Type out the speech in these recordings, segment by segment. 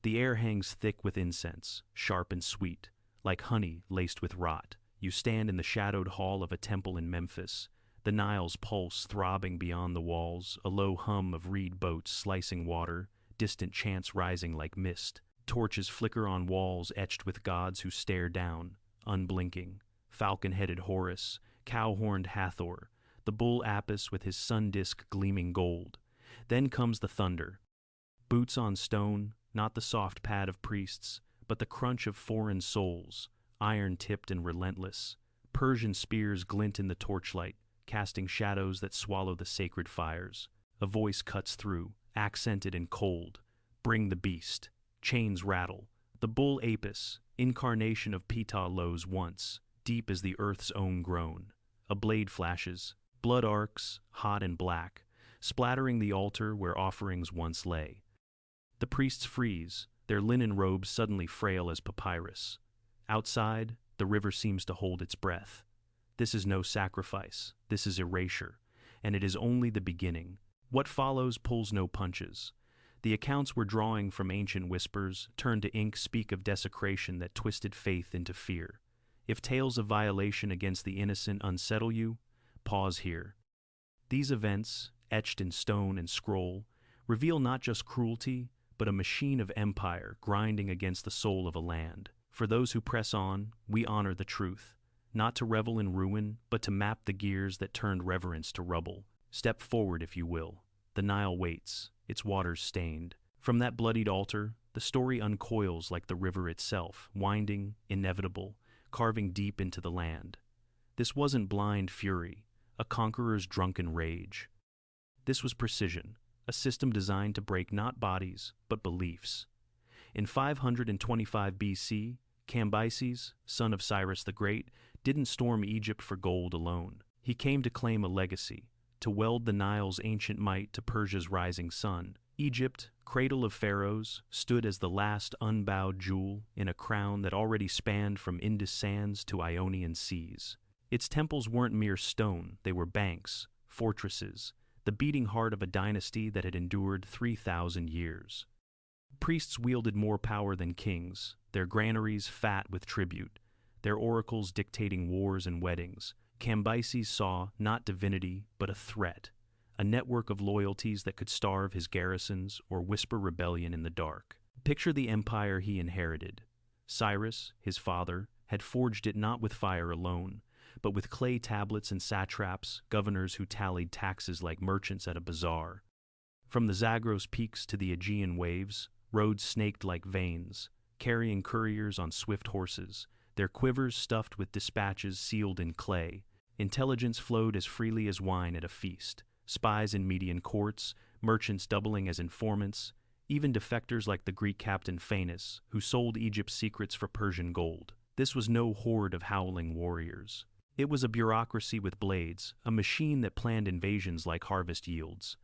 The air hangs thick with incense, sharp and sweet, like honey laced with rot. You stand in the shadowed hall of a temple in Memphis, the Nile's pulse throbbing beyond the walls, a low hum of reed boats slicing water, distant chants rising like mist. Torches flicker on walls etched with gods who stare down, unblinking. Falcon-headed Horus, cow-horned Hathor, the bull Apis with his sun disk gleaming gold. Then comes the thunder. Boots on stone, not the soft pad of priests, but the crunch of foreign souls, iron-tipped and relentless. Persian spears glint in the torchlight, casting shadows that swallow the sacred fires. A voice cuts through, accented and cold. Bring the beast. Chains rattle. The bull Apis, incarnation of Ptah, lows once, deep as the earth's own groan. A blade flashes, blood arcs, hot and black, splattering the altar where offerings once lay. The priests freeze, their linen robes suddenly frail as papyrus. Outside, the river seems to hold its breath. This is no sacrifice, this is erasure, and it is only the beginning. What follows pulls no punches. The accounts we're drawing from ancient whispers, turned to ink, speak of desecration that twisted faith into fear. If tales of violation against the innocent unsettle you, pause here. These events, etched in stone and scroll, reveal not just cruelty, but a machine of empire grinding against the soul of a land. For those who press on, we honor the truth, not to revel in ruin, but to map the gears that turned reverence to rubble. Step forward if you will. The Nile waits, its waters stained. From that bloodied altar, the story uncoils like the river itself, winding, inevitable, carving deep into the land. This wasn't blind fury, a conqueror's drunken rage. This was precision, a system designed to break not bodies, but beliefs. In 525 BC, Cambyses, son of Cyrus the Great, didn't storm Egypt for gold alone. He came to claim a legacy, to weld the Nile's ancient might to Persia's rising sun. Egypt, cradle of pharaohs, stood as the last unbowed jewel in a crown that already spanned from Indus sands to Ionian seas. Its temples weren't mere stone, they were banks, fortresses, the beating heart of a dynasty that had endured 3,000 years. Priests wielded more power than kings, their granaries fat with tribute, their oracles dictating wars and weddings. Cambyses saw not divinity, but a threat, a network of loyalties that could starve his garrisons or whisper rebellion in the dark. Picture the empire he inherited. Cyrus, his father, had forged it not with fire alone, but with clay tablets and satraps, governors who tallied taxes like merchants at a bazaar. From the Zagros peaks to the Aegean waves, roads snaked like veins, carrying couriers on swift horses, their quivers stuffed with dispatches sealed in clay. Intelligence flowed as freely as wine at a feast. Spies in Median courts, merchants doubling as informants, even defectors like the Greek captain Phanes, who sold Egypt's secrets for Persian gold. This was no horde of howling warriors. It was a bureaucracy with blades, a machine that planned invasions like harvest yields.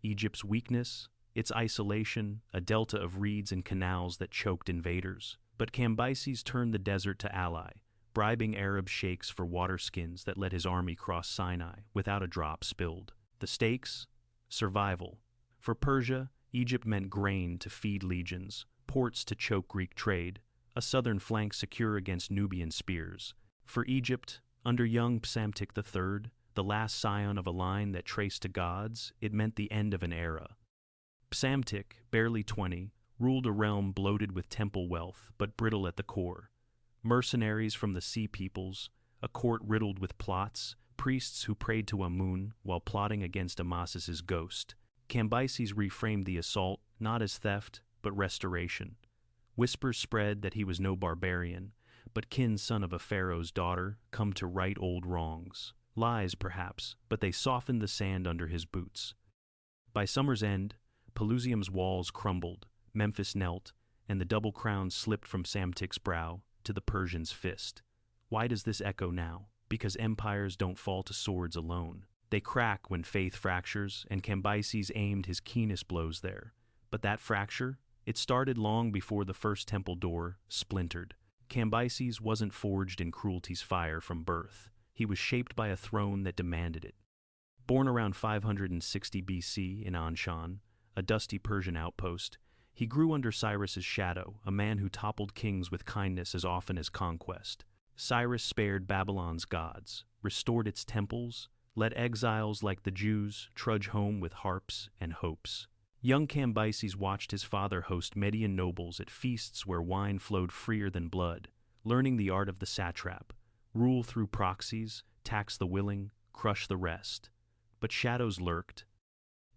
Egypt's weakness, its isolation, a delta of reeds and canals that choked invaders. But Cambyses turned the desert to ally, bribing Arab sheikhs for waterskins that let his army cross Sinai without a drop spilled. The stakes? Survival. For Persia, Egypt meant grain to feed legions, ports to choke Greek trade, a southern flank secure against Nubian spears. For Egypt, under young Psamtik III, the last scion of a line that traced to gods, it meant the end of an era. Psamtik, barely 20, ruled a realm bloated with temple wealth, but brittle at the core. Mercenaries from the sea peoples, a court riddled with plots, priests who prayed to Amun while plotting against Amasis's ghost. Cambyses reframed the assault not as theft, but restoration. Whispers spread that he was no barbarian, but kin son of a pharaoh's daughter, come to right old wrongs. Lies, perhaps, but they softened the sand under his boots. By summer's end, Pelusium's walls crumbled, Memphis knelt, and the double crown slipped from Psamtik's brow to the Persian's fist. Why does this echo now? Because empires don't fall to swords alone. They crack when faith fractures, and Cambyses aimed his keenest blows there. But that fracture? It started long before the first temple door splintered. Cambyses wasn't forged in cruelty's fire from birth. He was shaped by a throne that demanded it. Born around 560 BC in Anshan, a dusty Persian outpost, He grew under Cyrus's shadow, a man who toppled kings with kindness as often as conquest. Cyrus spared Babylon's gods, restored its temples, let exiles like the Jews trudge home with harps and hopes. Young Cambyses watched his father host Median nobles at feasts where wine flowed freer than blood, learning the art of the satrap, rule through proxies, tax the willing, crush the rest. But shadows lurked.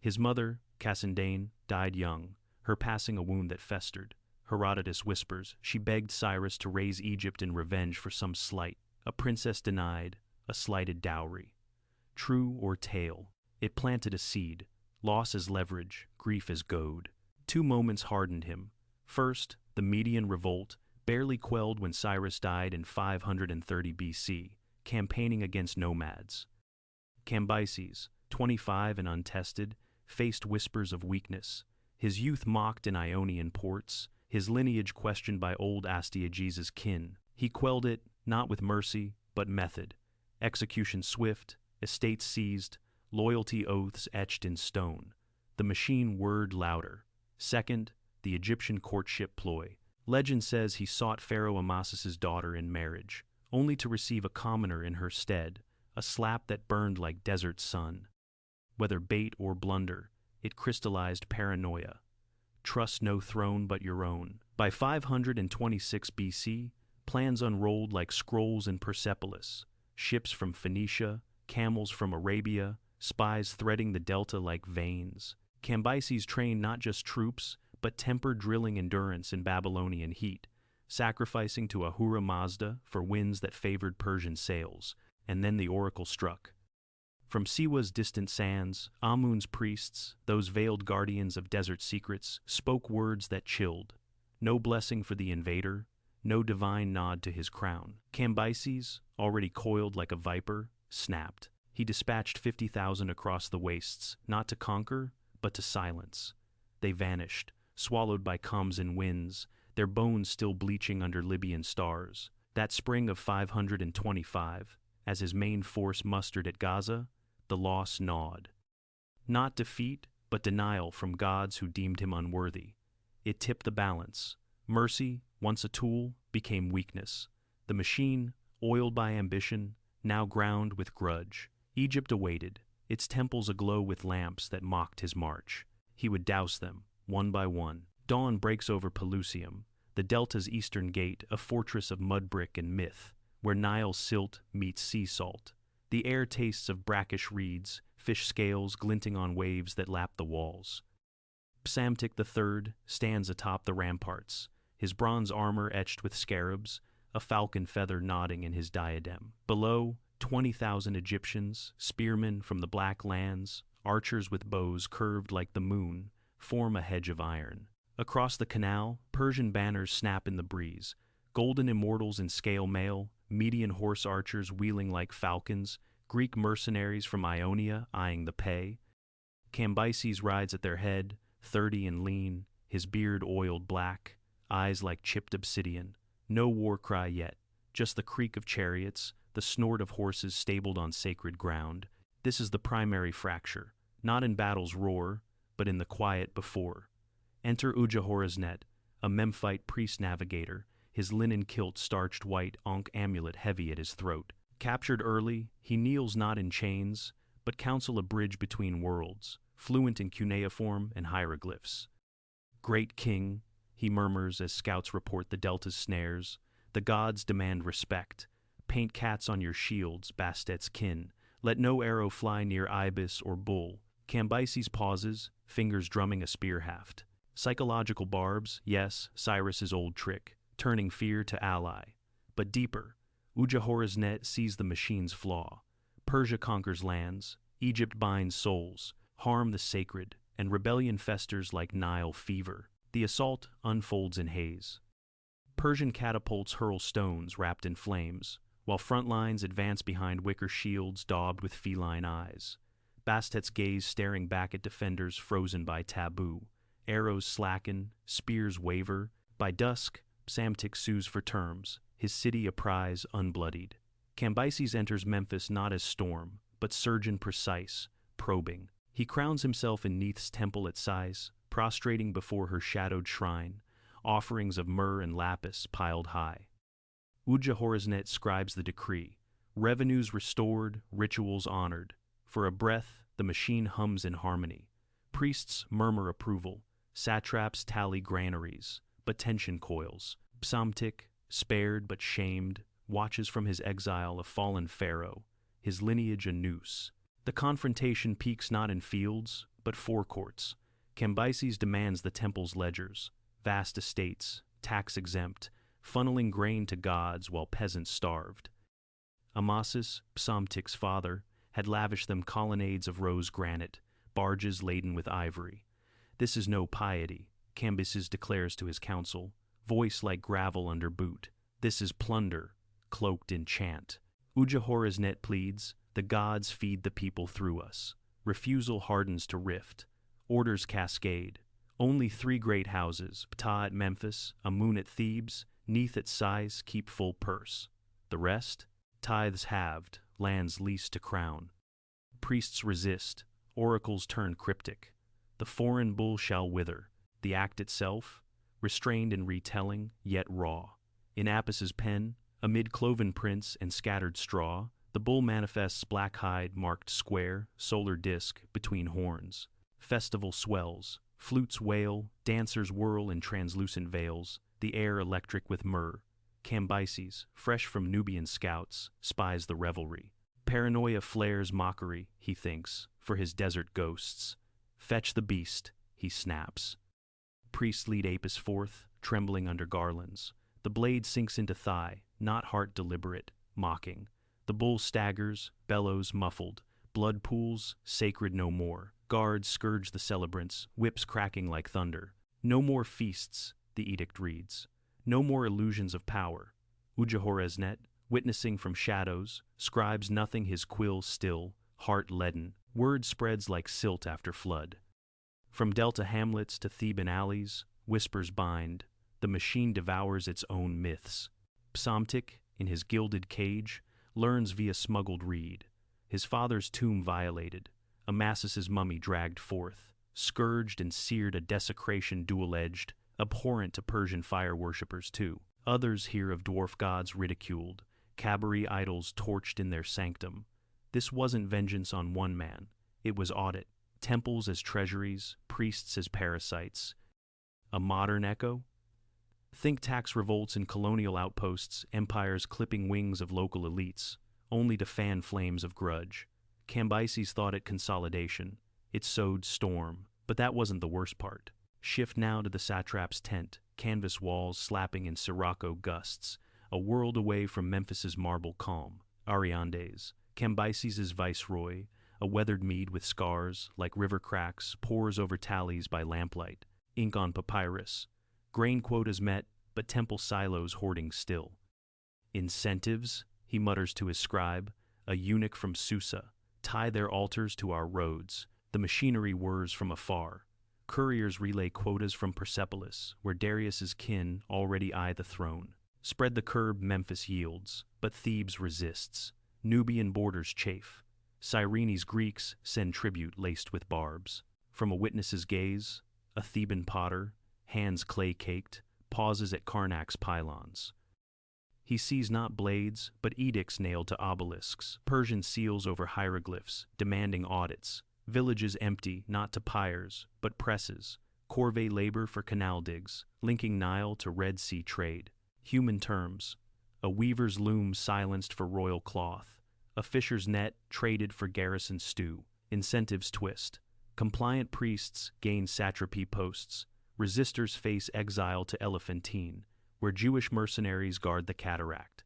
His mother, Cassandane, died young, her passing a wound that festered. Herodotus whispers she begged Cyrus to raise Egypt in revenge for some slight, a princess denied, a slighted dowry. True or tale, it planted a seed, loss as leverage, grief as goad. 2 moments hardened him. First, the Median revolt, barely quelled when Cyrus died in 530 BC, campaigning against nomads. Cambyses, 25 and untested, faced whispers of weakness, his youth mocked in Ionian ports, his lineage questioned by old Astyages' kin. He quelled it, not with mercy, but method. Execution swift, estates seized, loyalty oaths etched in stone. The machine whirred louder. Second, the Egyptian courtship ploy. Legend says he sought Pharaoh Amasis' daughter in marriage, only to receive a commoner in her stead, a slap that burned like desert sun. Whether bait or blunder, it crystallized paranoia. Trust no throne but your own. By 526 BC, plans unrolled like scrolls in Persepolis. Ships from Phoenicia, camels from Arabia, spies threading the delta like veins. Cambyses trained not just troops, but tempered drilling endurance in Babylonian heat, sacrificing to Ahura Mazda for winds that favored Persian sails. And then the oracle struck. From Siwa's distant sands, Amun's priests, those veiled guardians of desert secrets, spoke words that chilled. No blessing for the invader, no divine nod to his crown. Cambyses, already coiled like a viper, snapped. He dispatched 50,000 across the wastes, not to conquer, but to silence. They vanished, swallowed by Khamsin winds, their bones still bleaching under Libyan stars. That spring of 525, as his main force mustered at Gaza, the loss gnawed. Not defeat, but denial from gods who deemed him unworthy. It tipped the balance. Mercy, once a tool, became weakness. The machine, oiled by ambition, now ground with grudge. Egypt awaited, its temples aglow with lamps that mocked his march. He would douse them, one by one. Dawn breaks over Pelusium, the delta's eastern gate, a fortress of mud brick and myth, where Nile silt meets sea salt. The air tastes of brackish reeds, fish scales glinting on waves that lap the walls. Psamtik III stands atop the ramparts, his bronze armor etched with scarabs, a falcon feather nodding in his diadem. Below, 20,000 Egyptians, spearmen from the Black Lands, archers with bows curved like the moon, form a hedge of iron. Across the canal, Persian banners snap in the breeze, golden immortals in scale mail, Median horse archers wheeling like falcons, Greek mercenaries from Ionia eyeing the pay. Cambyses rides at their head, 30 and lean, his beard oiled black, eyes like chipped obsidian. No war cry yet, just the creak of chariots, the snort of horses stabled on sacred ground. This is the primary fracture, not in battle's roar, but in the quiet before. Enter Udjahorresnet, a Memphite priest-navigator, his linen kilt starched white, ankh amulet heavy at his throat. Captured early, he kneels not in chains, but counsel a bridge between worlds, fluent in cuneiform and hieroglyphs. Great king, he murmurs as scouts report the delta's snares, the gods demand respect. Paint cats on your shields, Bastet's kin. Let no arrow fly near ibis or bull. Cambyses pauses, fingers drumming a spear haft. Psychological barbs, yes, Cyrus's old trick, turning fear to ally. But deeper, Udjahorresnet sees the machine's flaw. Persia conquers lands, Egypt binds souls, harm the sacred, and rebellion festers like Nile fever. The assault unfolds in haze. Persian catapults hurl stones wrapped in flames, while front lines advance behind wicker shields daubed with feline eyes. Bastet's gaze staring back at defenders frozen by taboo. Arrows slacken, spears waver. By dusk, Psamtik sues for terms, his city a prize unbloodied. Cambyses enters Memphis not as storm, but surgeon precise, probing. He crowns himself in Neith's temple at Sais, prostrating before her shadowed shrine, offerings of myrrh and lapis piled high. Udjahorresnet scribes the decree, revenues restored, rituals honored. For a breath, the machine hums in harmony. Priests murmur approval, satraps tally granaries, but tension coils. Psamtik, spared but shamed, watches from his exile a fallen pharaoh, his lineage a noose. The confrontation peaks not in fields, but forecourts. Cambyses demands the temple's ledgers, vast estates, tax-exempt, funneling grain to gods while peasants starved. Amasis, Psamtik's father, had lavished them colonnades of rose granite, barges laden with ivory. This is no piety, Cambyses declares to his council, voice like gravel under boot. This is plunder, cloaked in chant. Udjahorresnet pleads, the gods feed the people through us. Refusal hardens to rift. Orders cascade. Only 3 great houses, Ptah at Memphis, Amun at Thebes, Neith at Sais, keep full purse. The rest? Tithes halved, lands leased to crown. Priests resist, oracles turn cryptic. The foreign bull shall wither. The act itself, restrained in retelling, yet raw. In Apis's pen, amid cloven prints and scattered straw, the bull manifests black hide marked square, solar disk between horns. Festival swells, flutes wail, dancers whirl in translucent veils, the air electric with myrrh. Cambyses, fresh from Nubian scouts, spies the revelry. Paranoia flares mockery, he thinks, for his desert ghosts. Fetch the beast, he snaps. Priests lead Apis forth, trembling under garlands. The blade sinks into thigh, not heart deliberate, mocking. The bull staggers, bellows muffled. Blood pools, sacred no more. Guards scourge the celebrants, whips cracking like thunder. No more feasts, the edict reads. No more illusions of power. Udjahorresnet, witnessing from shadows, scribes nothing his quill still, heart leaden. Word spreads like silt after flood. From delta hamlets to Theban alleys, whispers bind. The machine devours its own myths. Psamtik, in his gilded cage, learns via smuggled reed. His father's tomb violated, Amasis's mummy dragged forth, scourged and seared a desecration dual-edged, abhorrent to Persian fire worshippers too. Others hear of dwarf gods ridiculed, cabaret idols torched in their sanctum. This wasn't vengeance on one man, it was audit. Temples as treasuries, priests as parasites. A modern echo? Think tax revolts in colonial outposts, empires clipping wings of local elites, only to fan flames of grudge. Cambyses thought it consolidation. It sowed storm, but that wasn't the worst part. Shift now to the satrap's tent, canvas walls slapping in sirocco gusts, a world away from Memphis's marble calm. Ariandes, Cambyses's viceroy, a weathered mead with scars, like river cracks, pours over tallies by lamplight. Ink on papyrus. Grain quotas met, but temple silos hoarding still. Incentives, he mutters to his scribe, a eunuch from Susa. Tie their altars to our roads. The machinery whirs from afar. Couriers relay quotas from Persepolis, where Darius's kin already eye the throne. Spread the curb Memphis yields, but Thebes resists. Nubian borders chafe. Cyrene's Greeks send tribute laced with barbs. From a witness's gaze, a Theban potter, hands clay-caked, pauses at Karnak's pylons. He sees not blades, but edicts nailed to obelisks, Persian seals over hieroglyphs, demanding audits. Villages empty, not to pyres, but presses. Corvée labor for canal digs, linking Nile to Red Sea trade. Human terms. A weaver's loom silenced for royal cloth. A fisher's net traded for garrison stew. Incentives twist. Compliant priests gain satrapy posts. Resistors face exile to Elephantine, where Jewish mercenaries guard the cataract.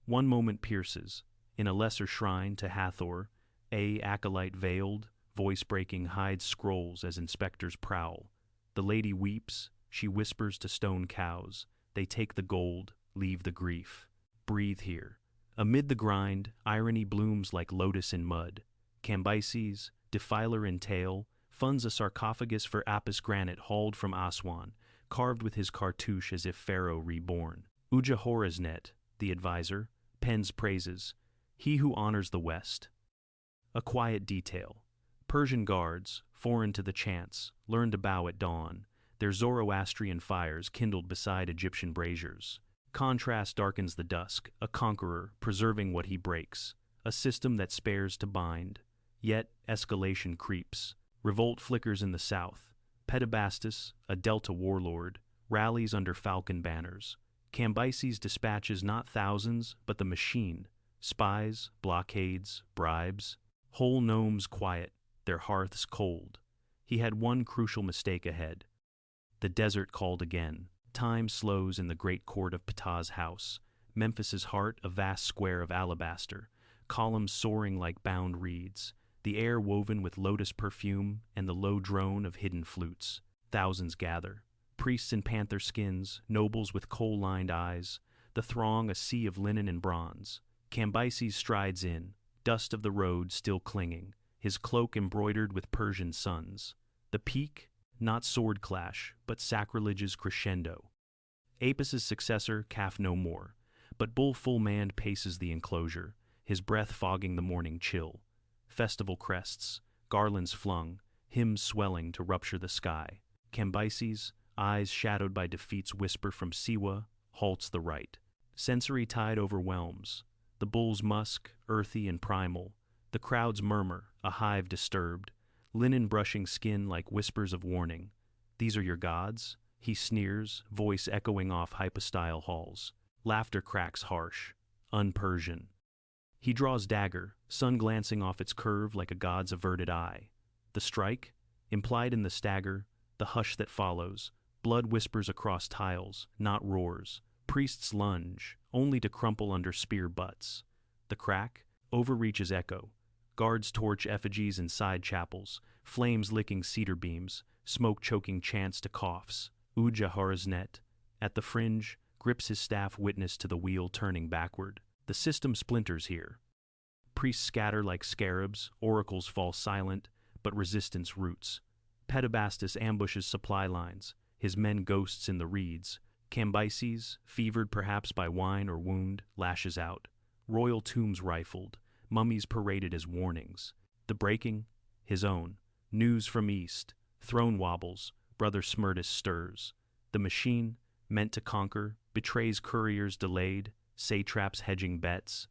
One moment pierces. In a lesser shrine to Hathor, a acolyte veiled, voice-breaking hides scrolls as inspectors prowl. The lady weeps, she whispers to stone cows. They take the gold, leave the grief. Breathe here. Amid the grind, irony blooms like lotus in mud. Cambyses, defiler in tail, funds a sarcophagus for Apis granite hauled from Aswan, carved with his cartouche as if Pharaoh reborn. Udjahorresnet, the advisor, pens praises, he who honors the West. A quiet detail. Persian guards, foreign to the chants, learn to bow at dawn, their Zoroastrian fires kindled beside Egyptian braziers. Contrast darkens the dusk, a conqueror preserving what he breaks, a system that spares to bind. Yet escalation creeps. Revolt flickers in the south. Bastet, a Delta warlord, rallies under falcon banners. Cambyses dispatches not thousands, but the machine. Spies, blockades, bribes. Whole nomes quiet, their hearths cold. He had one crucial mistake ahead. The desert called again. Time slows in the great court of Ptah's house. Memphis's heart, a vast square of alabaster. Columns soaring like bound reeds. The air woven with lotus perfume and the low drone of hidden flutes. Thousands gather. Priests in panther skins, nobles with coal-lined eyes. The throng a sea of linen and bronze. Cambyses strides in, dust of the road still clinging, his cloak embroidered with Persian suns. The peak, not sword clash, but sacrilege's crescendo. Apis' successor calf no more, but bull full-manned paces the enclosure, his breath fogging the morning chill. Festival crests, garlands flung, hymns swelling to rupture the sky. Cambyses, eyes shadowed by defeat's whisper from Siwa, halts the right. Sensory tide overwhelms. The bull's musk, earthy and primal. The crowd's murmur, a hive disturbed. Linen brushing skin like whispers of warning. These are your gods? He sneers, voice echoing off hypostyle halls. Laughter cracks harsh, un-Persian. He draws dagger, sun glancing off its curve like a god's averted eye. The strike, implied in the stagger, the hush that follows. Blood whispers across tiles, not roars. Priests lunge, only to crumple under spear butts. The crack overreaches echo. Guards torch effigies in side chapels, flames licking cedar beams, smoke choking chants to coughs. Udjahorresnet, at the fringe, grips his staff witness to the wheel turning backward. The system splinters here. Priests scatter like scarabs, oracles fall silent, but resistance roots. Bastet ambushes supply lines, his men ghosts in the reeds. Cambyses, fevered perhaps by wine or wound, lashes out. Royal tombs rifled, mummies paraded as warnings. The breaking, his own. News from east, throne wobbles, brother Smerdis stirs. The machine, meant to conquer, betrays couriers delayed, satraps hedging bets.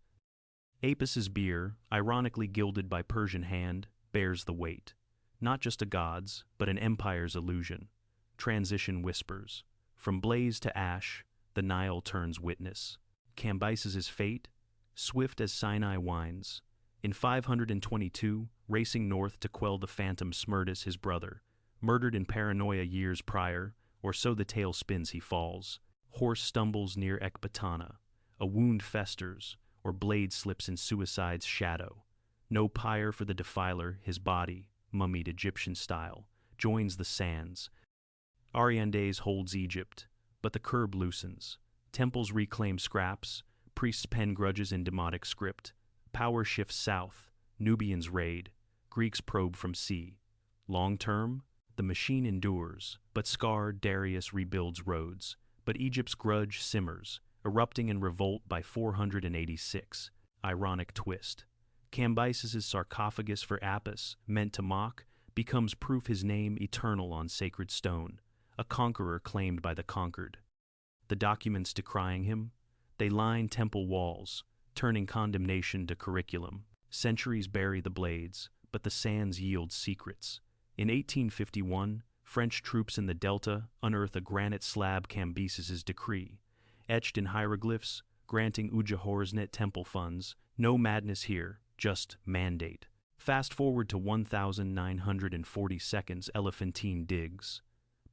Apis' bier, ironically gilded by Persian hand, bears the weight. Not just a god's, but an empire's illusion. Transition whispers. From blaze to ash, the Nile turns witness. Cambyses' fate, swift as Sinai winds. In 522, racing north to quell the phantom Smerdis, his brother, murdered in paranoia years prior, or so the tale spins he falls. Horse stumbles near Ecbatana. A wound festers, or blade slips in suicide's shadow. No pyre for the defiler, his body, mummied Egyptian style, joins the sands. Ariandes holds Egypt, but the curb loosens. Temples reclaim scraps, priests pen grudges in demotic script. Power shifts south, Nubians raid, Greeks probe from sea. Long term, the machine endures, but scarred Darius rebuilds roads. But Egypt's grudge simmers, erupting in revolt by 486. Ironic twist. Cambyses' sarcophagus for Apis, meant to mock, becomes proof his name eternal on sacred stone, a conqueror claimed by the conquered. The documents decrying him, they line temple walls, turning condemnation to curriculum. Centuries bury the blades, but the sands yield secrets. In 1851, French troops in the Delta unearth a granite slab Cambyses' decree, etched in hieroglyphs, granting Udjahorresnet temple funds. No madness here, just mandate. Fast forward to 1940 seconds, Elephantine digs.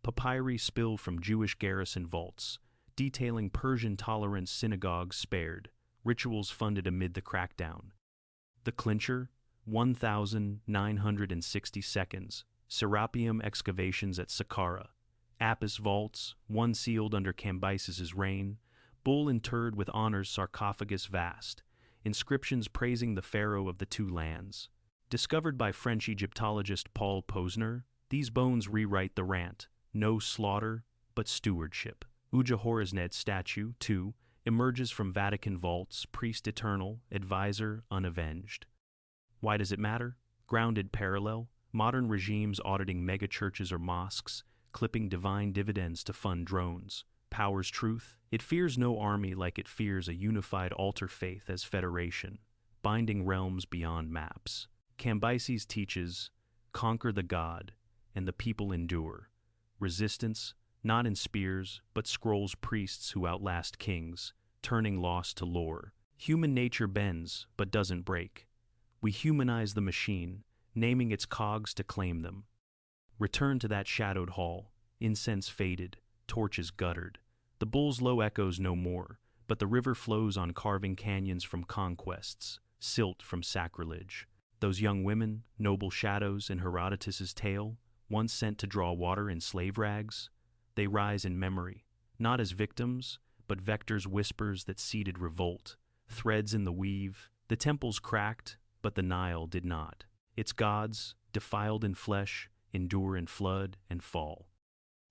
Papyri spill from Jewish garrison vaults, detailing Persian-tolerant synagogues spared, rituals funded amid the crackdown. The clincher, 1960 seconds, Serapeum excavations at Saqqara. Apis vaults, one sealed under Cambyses' reign. Bull interred with honors, sarcophagus vast. Inscriptions praising the pharaoh of the two lands. Discovered by French Egyptologist Paul Posner, these bones rewrite the rant. No slaughter, but stewardship. Udjahorresnet statue, too, emerges from Vatican vaults, priest eternal, advisor unavenged. Why does it matter? Grounded parallel, Modern regimes auditing megachurches or mosques, clipping divine dividends to fund drones. Power's truth? It fears no army like it fears a unified altar faith as federation, binding realms beyond maps. Cambyses teaches, conquer the god, and the people endure. Resistance, not in spears, but scrolls priests who outlast kings, turning loss to lore. Human nature bends, but doesn't break. We humanize the machine, naming its cogs to claim them. Return to that shadowed hall, incense faded, torches guttered. The bull's low echoes no more, but the river flows on carving canyons from conquests, silt from sacrilege. Those young women, noble shadows in Herodotus's tale, once sent to draw water in slave rags, they rise in memory, not as victims, but vectors whispers that seeded revolt, threads in the weave. The temples cracked, but the Nile did not. Its gods, defiled in flesh, endure in flood and fall.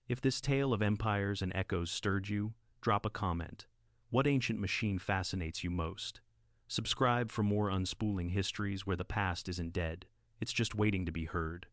If this tale of empires and echoes stirred you, drop a comment. What ancient machine fascinates you most? Subscribe for more unspooling histories where the past isn't dead, it's just waiting to be heard.